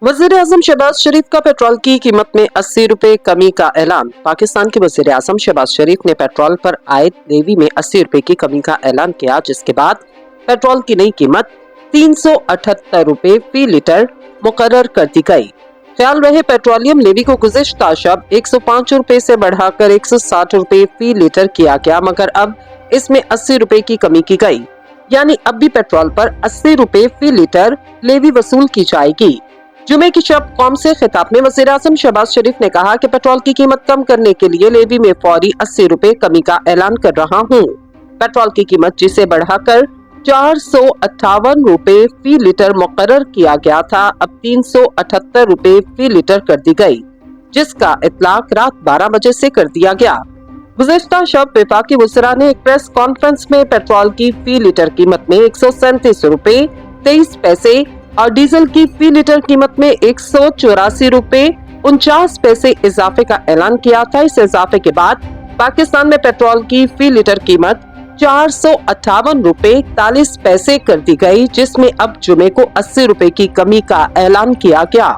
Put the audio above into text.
वज़ीर-ए-आज़म शहबाज शरीफ का पेट्रोल की कीमत में 80 रुपए कमी का ऐलान। पाकिस्तान के वज़ीर-ए-आज़म शहबाज शरीफ ने पेट्रोल पर आयद लेवी में 80 रुपए की कमी का ऐलान किया, जिसके बाद पेट्रोल की नई कीमत 378 रुपए फी लीटर मुकर्रर कर दी गई। ख्याल रहे पेट्रोलियम लेवी को गुज़िश्ता शब 105 रुपए से बढ़ाकर 160 रुपए फी लीटर किया गया, मगर अब इसमें 80 रुपए की कमी की गई, यानी अब भी पेट्रोल पर 80 रुपए फी लीटर लेवी वसूल की जाएगी। जुमे की शब कौम से खिताब में वज़ीर-ए-आज़म शहबाज शरीफ ने कहा कि पेट्रोल की कीमत कम करने के लिए लेवी में फौरी 80 रुपए कमी का ऐलान कर रहा हूँ। पेट्रोल की कीमत जिसे बढ़ाकर 458 रुपए फी लीटर मुकर्रर किया गया था, अब 378 रुपए फी लीटर कर दी गई, जिसका इतलाक रात 12 बजे से कर दिया गया। गुज़िश्ता शब वफाकी वज़रा ने एक प्रेस कॉन्फ्रेंस में पेट्रोल की फी लीटर कीमत में 137 रुपए 23 पैसे और डीजल की फी लीटर कीमत में 184 रुपए 49 पैसे इजाफे का ऐलान किया था। इस इजाफे के बाद पाकिस्तान में पेट्रोल की फी लीटर कीमत 458 रुपए 41 पैसे कर दी गई, जिसमें अब जुमे को 80 रुपए की कमी का ऐलान किया गया।